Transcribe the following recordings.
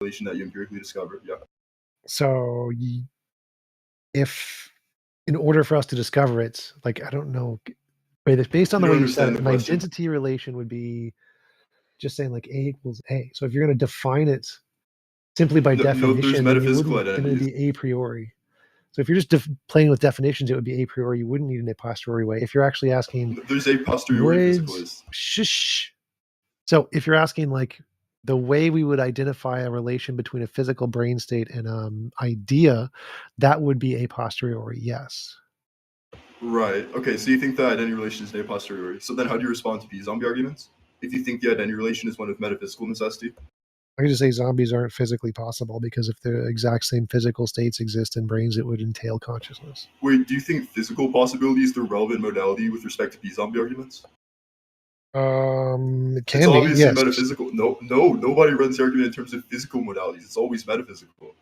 relation that you empirically discovered. Yeah. So if in order for us to discover it, like, I don't know, based on the way you said it, an identity relation would be just saying like A equals A. So if you're going to define it simply by definition, then it would be a priori. So if you're just playing with definitions, it would be a priori. You wouldn't need an a posteriori way. If you're actually asking, there's a posteriori physicalist. Shush. So if you're asking like the way we would identify a relation between a physical brain state and idea, that would be a posteriori. Yes. Right. Okay. So you think the identity relation is a posteriori. So then how do you respond to P-zombie arguments? If you think the identity relation is one of metaphysical necessity? I could just say zombies aren't physically possible because if the exact same physical states exist in brains, it would entail consciousness. Wait, do you think physical possibility is the relevant modality with respect to P-zombie arguments? It can it's be, obviously yes. metaphysical. No, nobody runs the argument in terms of physical modalities. It's always metaphysical.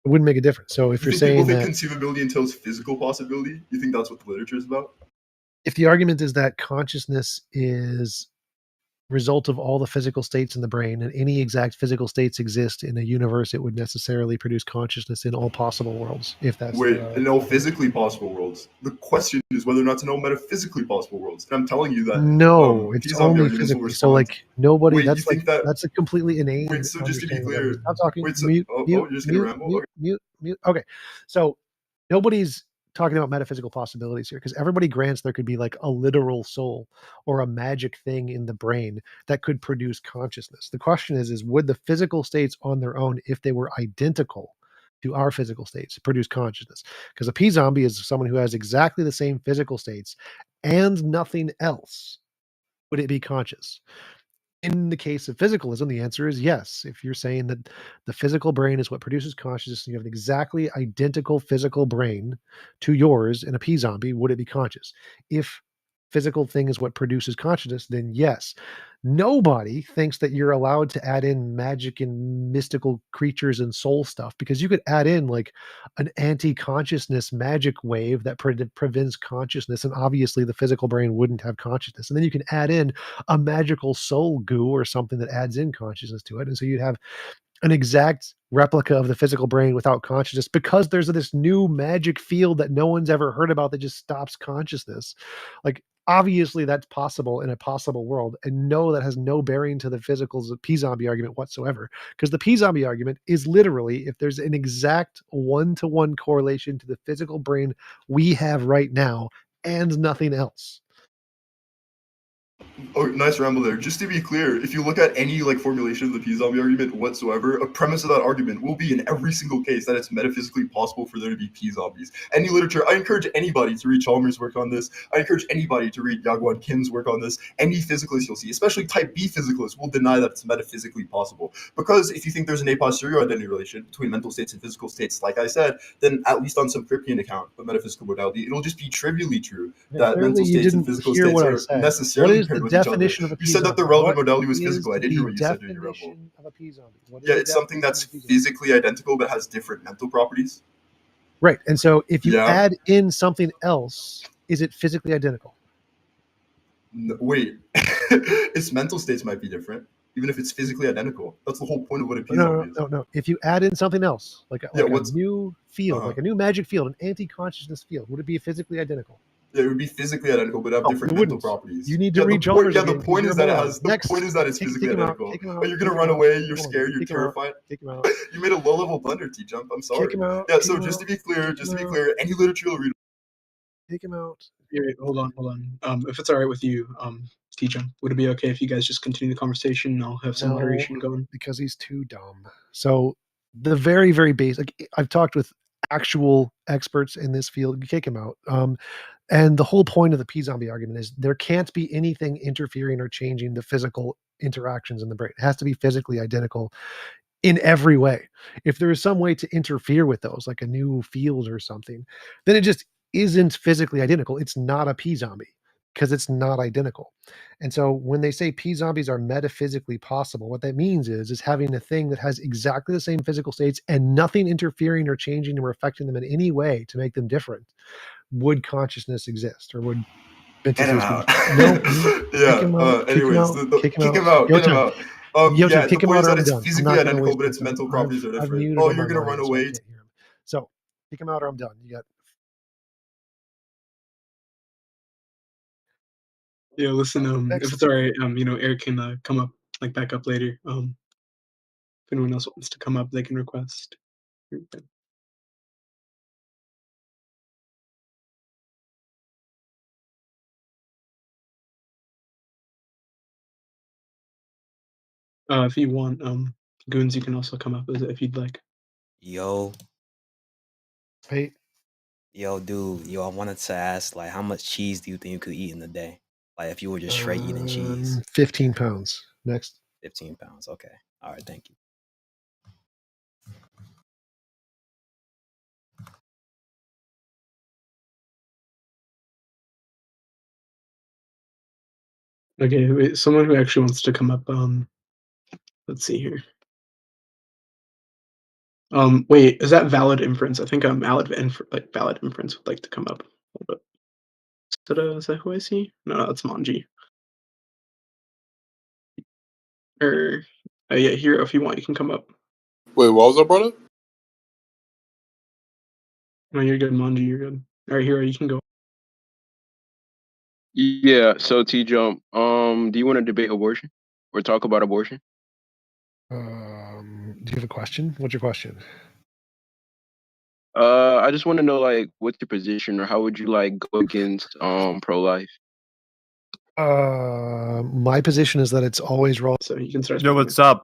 It wouldn't make a difference. So if you're saying people think conceivability entails physical possibility, you think that's what the literature is about? If the argument is that consciousness is result of all the physical states in the brain and any exact physical states exist in a universe, it would necessarily produce consciousness in all possible worlds. If that's in all physically possible worlds. The question is whether or not to know metaphysically possible worlds. And I'm telling you that no, it's only physically. So like nobody. Wait, that's like that's a completely inane. Wait, so just to be clear, I'm talking. Wait, so, mute, you're just gonna ramble? Mute. Okay, so nobody's talking about metaphysical possibilities here because everybody grants there could be like a literal soul or a magic thing in the brain that could produce consciousness. The question is would the physical states on their own, if they were identical to our physical states, produce consciousness? Because a P-zombie is someone who has exactly the same physical states and nothing else. Would it be conscious? In the case of physicalism, the answer is yes. If you're saying that the physical brain is what produces consciousness, and you have an exactly identical physical brain to yours in a P-zombie, would it be conscious? If physical thing is what produces consciousness, then yes. Nobody thinks that you're allowed to add in magic and mystical creatures and soul stuff because you could add in like an anti-consciousness magic wave that prevents consciousness, and obviously the physical brain wouldn't have consciousness. And then you can add in a magical soul goo or something that adds in consciousness to it. And so you'd have an exact replica of the physical brain without consciousness because there's this new magic field that no one's ever heard about that just stops consciousness. Like, obviously that's possible in a possible world. And no, that has no bearing to the physical P-zombie argument whatsoever. Because the P-zombie argument is literally if there's an exact one-to-one correlation to the physical brain we have right now and nothing else. Oh, nice ramble there. Just to be clear, if you look at any like formulation of the P-zombie argument whatsoever, a premise of that argument will be in every single case that it's metaphysically possible for there to be P-zombies. Any literature, I encourage anybody to read Chalmers' work on this. I encourage anybody to read Yagwan Kim's work on this. Any physicalist you'll see, especially type B physicalists, will deny that it's metaphysically possible. Because if you think there's an a posteriori identity relation between mental states and physical states, like I said, then at least on some Kripkean account of metaphysical modality, it'll just be trivially true that mental states and physical states are necessarily paired with definition of a P-zombie. You said that the relevant modality was physical. I didn't hear what you said during your ramble. Of a P-zombie. Yeah, it's something that's physically identical but has different mental properties. Right. And so if you add in something else, is it physically identical? No, wait. Its mental states might be different, even if it's physically identical. That's the whole point of what a P-zombie is. No. If you add in something else, like a new field, like a new magic field, an anti-consciousness field, would it be physically identical? It would be physically identical, but have different mental properties. You need to read Chalmers. The point is that it has. The point is that it's physically identical. Oh, you're gonna run away. You're scared. You're terrified. You made a low-level blunder, Tjump. I'm sorry. Yeah. So just to be clear, any literature you'll read. Take him out. Hold on. If it's all right with you, Tjump, would it be okay if you guys just continue the conversation and I'll have some moderation going? Because he's too dumb. So the very, very basic. I've talked with actual experts in this field. You kick him out. And the whole point of the P-zombie argument is there can't be anything interfering or changing the physical interactions in the brain. It has to be physically identical in every way. If there is some way to interfere with those, like a new field or something, then it just isn't physically identical. It's not a P-zombie because it's not identical. And so when they say P-zombies are metaphysically possible, what that means is having a thing that has exactly the same physical states and nothing interfering or changing or affecting them in any way to make them different. Would consciousness exist, or would get him out? No. Yeah. Anyways, kick him out. Get him out. Yo, Yeah, kick the him point out is or that I'm it's done. I'm physically not gonna identical, waste but my its time. mental properties are I've different. muted Oh, him you're on gonna my run end, so I away? can't hear him. So kick him out or I'm done. You got Yeah, listen, if it's excellent. all right, Eric can come up, like, back up later. If anyone else wants to come up, they can request. You're good. If you want, Goons, you can also come up if you'd like. Yo, Hey, dude, I wanted to ask, like, how much cheese do you think you could eat in a day? Like, if you were just straight eating cheese, 15 pounds. Next. 15 pounds. Okay. All right. Thank you. Okay, wait, someone who actually wants to come up, let's see here. Wait, is that valid inference? I think valid inference would like to come up. Hold up. Is that who I see? No, that's Manji. Or yeah, Hero, if you want, you can come up. Wait, what was that, brother? No, you're good, Manji, you're good. Alright, Hero, you can go. Yeah, so T-Jump, do you want to debate abortion or talk about abortion? Do you have a question? What's your question? I just want to know, like, what's your position, or how would you like go against pro-life? My position is that it's always wrong. So you can start Yo, speaking. what's up?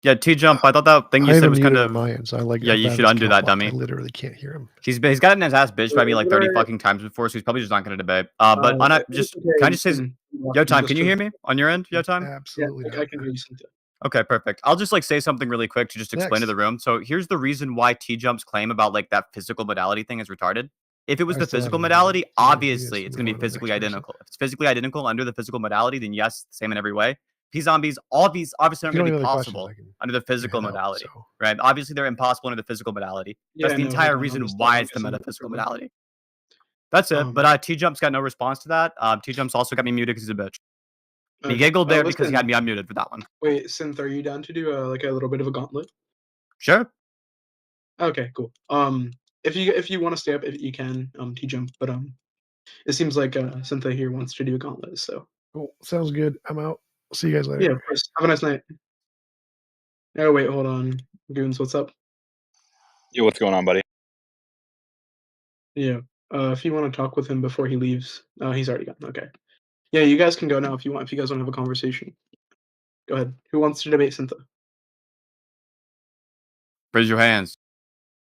Yeah, T-Jump, I thought that thing you I have said him was muted kind on of... my end, so I like. Yeah, you bad should as undo that, Cal dummy. I literally can't hear him. He's gotten his ass bitched by me like 30 Alright. fucking times before, so he's probably just not going to debate. But on a, just, can I just say... Yo, Time, can you hear me on your end, Yo, Time? Absolutely Yeah, not. I can hear you, Cynthia. Okay, perfect. I'll just like say something really quick to just explain to the room. So here's the reason why T-Jump's claim about like that physical modality thing is retarded. If it was I the still have physical him modality, muted. So he obviously has it's to going to move be on to the physically next person. identical. If it's physically identical under the physical modality, then yes, same in every way. P-zombies, obviously aren't If you going to don't be have other questions, possible I can under the physical head out, modality, so. right? Obviously they're impossible under the physical modality. That's Yeah, the no, entire hold on, I'll reason just, why I'll it's the get some metaphysical over. modality. That's it. But T-Jump's got no response to that. T-Jump's also got me muted because he's a bitch. He giggled there because he had me unmuted for that one. Wait, Synth, are you down to do like a little bit of a gauntlet? Sure. Okay, cool. If you want to stay up, if you can, T-Jump, but it seems like Cynthia here wants to do a gauntlet, so. Cool. Sounds good. I'm out. See you guys later. Yeah, of course. Have a nice night. Oh wait, hold on. Goons, what's up? Yo, what's going on, buddy? Yeah. If you want to talk with him before he leaves. He's already gone. Okay. Yeah, you guys can go now if you want. If you guys want to have a conversation, go ahead. Who wants to debate Cynthia? Raise your hands.